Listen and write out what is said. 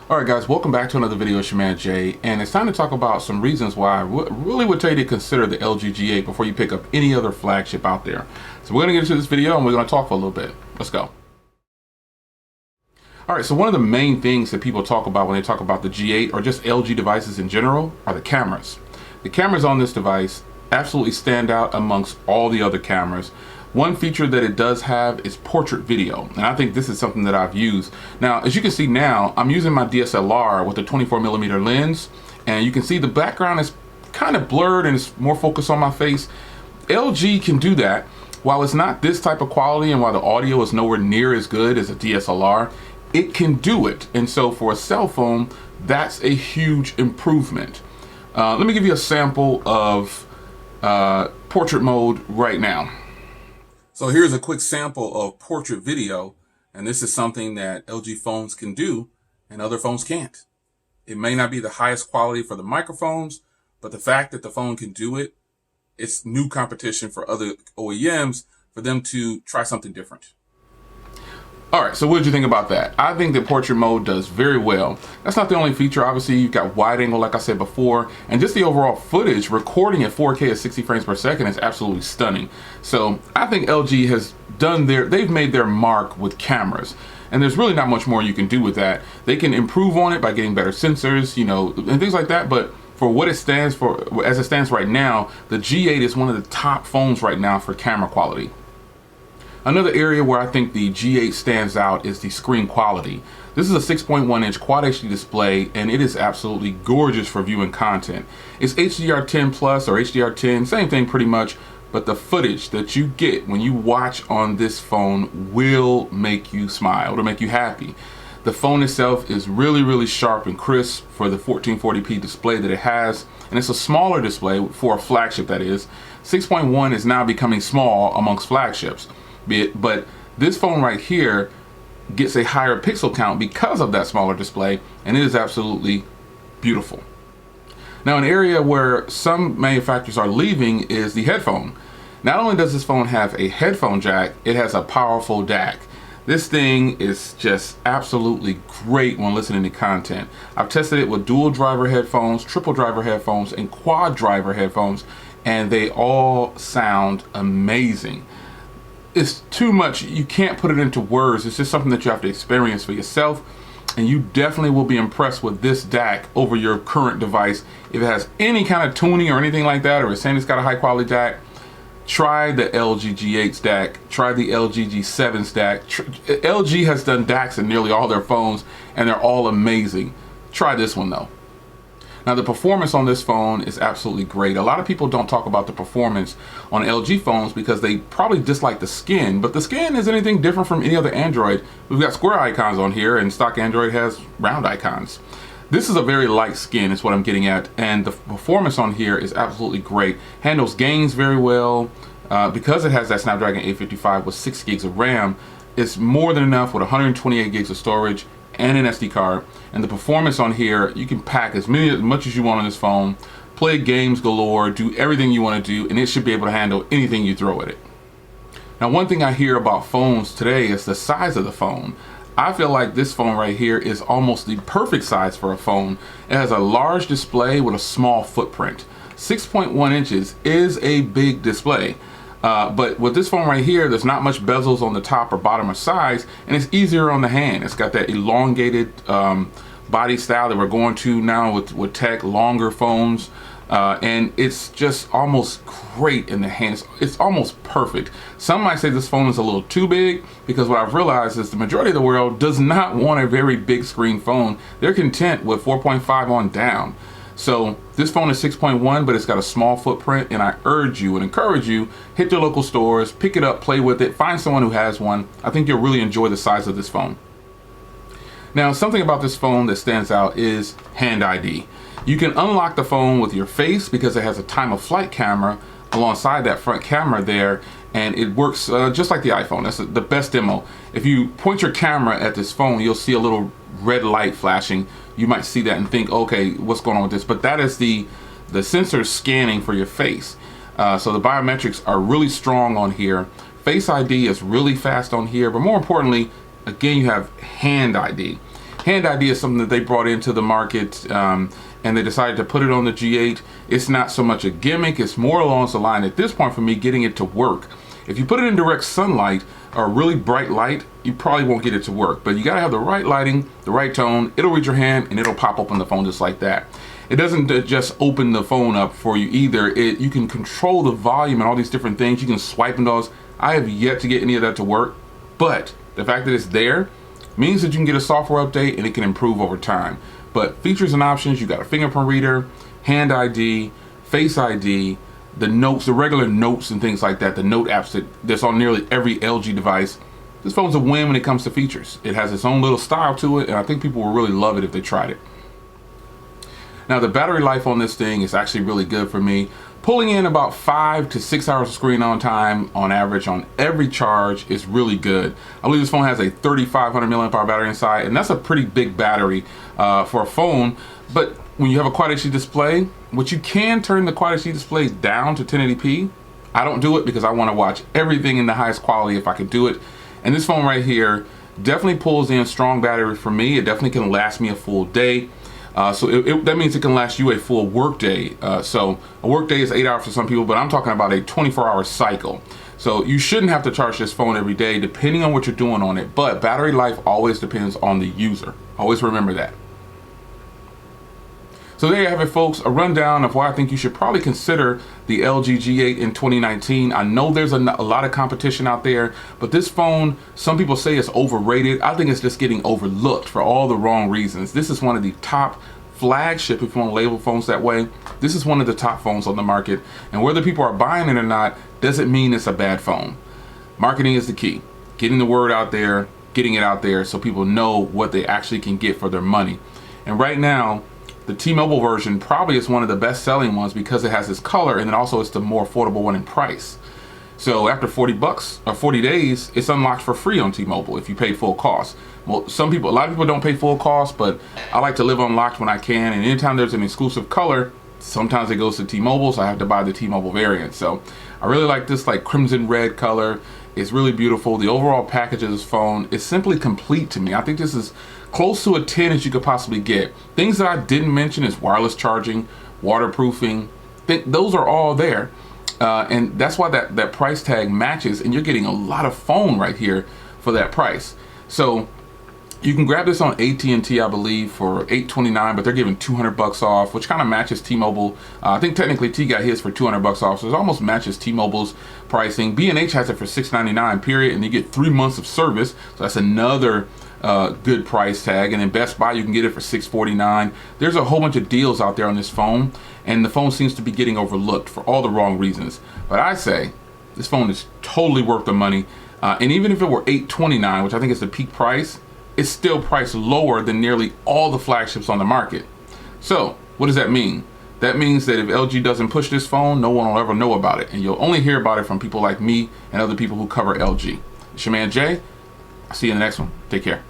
Alright guys, welcome back to another video. It's your man Jay, and it's time to talk about some reasons why I really would tell you to consider the LG G8 before you pick up any other flagship out there. So we're going to get into this video and we're going to talk for a little bit. Let's go. Alright, so one of the main things that people talk about when they talk about the G8 or just LG devices in general are the cameras. The cameras on this device absolutely stand out amongst all the other cameras. One feature that it does have is portrait video, and I think this is something that I've used. Now, as you can see now, I'm using my DSLR with a 24mm lens, and you can see the background is kind of blurred and it's more focused on my face. LG can do that. While it's not this type of quality and while the audio is nowhere near as good as a DSLR, it can do it. And so for a cell phone, that's a huge improvement. Let me give you a sample of portrait mode right now. So here's a quick sample of portrait video, and this is something that LG phones can do and other phones can't. It may not be the highest quality for the microphones, but the fact that the phone can do it, it's new competition for other OEMs for them to try something different. Alright, so what did you think about that? I think that portrait mode does very well. That's not the only feature. Obviously, you've got wide angle, like I said before, and just the overall footage, recording at 4K at 60 frames per second is absolutely stunning. So I think LG has they've made their mark with cameras, and there's really not much more you can do with that. They can improve on it by getting better sensors, and things like that, but for what it stands for, as it stands right now, the G8 is one of the top phones right now for camera quality. Another area where I think the G8 stands out is the screen quality. This is a 6.1-inch Quad HD display, and it is absolutely gorgeous for viewing content. It's HDR10 Plus or HDR10, same thing pretty much, but the footage that you get when you watch on this phone will make you smile, it'll make you happy. The phone itself is really sharp and crisp for the 1440p display that it has, and it's a smaller display for a flagship, that is. 6.1 is now becoming small amongst flagships. But this phone right here gets a higher pixel count because of that smaller display, and it is absolutely beautiful. Now, an area where some manufacturers are leaving is the headphone. Not only does this phone have a headphone jack, it has a powerful DAC. This thing is just absolutely great when listening to content. I've tested it with dual driver headphones, triple driver headphones, and quad driver headphones, and they all sound amazing. It's too much. You can't put it into words. It's just something that you have to experience for yourself, and you definitely will be impressed with this DAC over your current device. If it has any kind of tuning or anything like that, or it's saying it's got a high quality DAC, try the LG G8's DAC, try the LG G7's DAC. LG has done DACs in nearly all their phones, and they're all amazing. Try this one though. Now, the performance on this phone is absolutely great. A lot of people don't talk about the performance on LG phones because they probably dislike the skin, but the skin is anything different from any other Android. We've got square icons on here, and stock Android has round icons. This is a very light skin is what I'm getting at, and the performance on here is absolutely great. Handles gains very well. Because it has that Snapdragon 855 with 6 gigs of RAM, it's more than enough with 128 gigs of storage and an SD card. And the performance on here, you can pack as much as you want on this phone, play games galore, do everything you want to do, and it should be able to handle anything you throw at it. Now, one thing I hear about phones today is the size of the phone. I feel like this phone right here is almost the perfect size for a phone. It has a large display with a small footprint. 6.1 inches is a big display. But with this phone right here, there's not much bezels on the top or bottom or sides, and it's easier on the hand. It's got that elongated body style that we're going to now with tech, longer phones, and it's just almost great in the hand. It's almost perfect. Some might say this phone is a little too big, because what I've realized is the majority of the world does not want a very big screen phone. They're content with 4.5 on down. So this phone is 6.1, but it's got a small footprint, and I urge you and encourage you, hit your local stores, pick it up, play with it, find someone who has one. I think you'll really enjoy the size of this phone. Now, something about this phone that stands out is Hand ID. You can unlock the phone with your face because it has a time of flight camera alongside that front camera there, and it works just like the iPhone. That's the best demo. If you point your camera at this phone, you'll see a little red light flashing. You might see that and think, okay, what's going on with this? But that is the sensor scanning for your face. So the biometrics are really strong on here. Face ID is really fast on here, but more importantly, again, you have Hand ID. Hand ID is something that they brought into the market, and they decided to put it on the G8. It's not so much a gimmick, it's more along the line at this point for me getting it to work. If you put it in direct sunlight or really bright light, you probably won't get it to work, but you gotta have the right lighting, the right tone. It'll read your hand and it'll pop open the phone just like that. It doesn't just open the phone up for you either. You can control the volume and all these different things. You can swipe and those. I have yet to get any of that to work, but the fact that it's there means that you can get a software update and it can improve over time. But features and options, you got a fingerprint reader, hand ID, face ID, the notes, the regular notes and things like that, the note apps that's on nearly every LG device. This phone's a win when it comes to features. It has its own little style to it, and I think people will really love it if they tried it. Now the battery life on this thing is actually really good for me. Pulling in about 5 to 6 hours of screen on time on average on every charge is really good. I believe this phone has a 3500 milliamp hour battery inside, and that's a pretty big battery for a phone. But when you have a Quad HD display, which you can turn the Quad HD display down to 1080p, I don't do it because I want to watch everything in the highest quality if I can do it. And this phone right here definitely pulls in strong battery for me. It definitely can last me a full day. So that means it can last you a full work day. So a work day is 8 hours for some people, but I'm talking about a 24-hour cycle. So you shouldn't have to charge this phone every day depending on what you're doing on it, but battery life always depends on the user. Always remember that. So there you have it, folks, a rundown of why I think you should probably consider the LG G8 in 2019. I know there's a lot of competition out there, but this phone, some people say it's overrated. I think it's just getting overlooked for all the wrong reasons. This is one of the top flagship, if you want to label phones that way, this is one of the top phones on the market, and whether people are buying it or not doesn't mean it's a bad phone. Marketing is the key. Getting the word out there, getting it out there so people know what they actually can get for their money. And right now, the T-Mobile version probably is one of the best selling ones because it has this color, and then also it's the more affordable one in price. So after 40 bucks or 40 days, it's unlocked for free on T-Mobile if you pay full cost. Well, a lot of people don't pay full cost, but I like to live unlocked when I can. And anytime there's an exclusive color, sometimes it goes to T-Mobile, so I have to buy the T-Mobile variant. So I really like this like crimson red color. It's really beautiful. The overall package of this phone is simply complete to me. I think this is close to a 10 as you could possibly get. Things that I didn't mention is wireless charging, waterproofing. Those are all there. And that's why that price tag matches, and you're getting a lot of phone right here for that price. So you can grab this on AT&T, I believe, for $829, but they're giving 200 bucks off, which kind of matches T-Mobile. I think technically T got his for 200 bucks off, so it almost matches T-Mobile's pricing. B&H has it for $699, period, and you get 3 months of service, so that's another good price tag. And in Best Buy, you can get it for $649. There's a whole bunch of deals out there on this phone, and the phone seems to be getting overlooked for all the wrong reasons. But I say this phone is totally worth the money. And even if it were $829, which I think is the peak price, it's still priced lower than nearly all the flagships on the market. So what does that mean? That means that if LG doesn't push this phone, no one will ever know about it. And you'll only hear about it from people like me and other people who cover LG. It's your man Jay. I'll see you in the next one. Take care.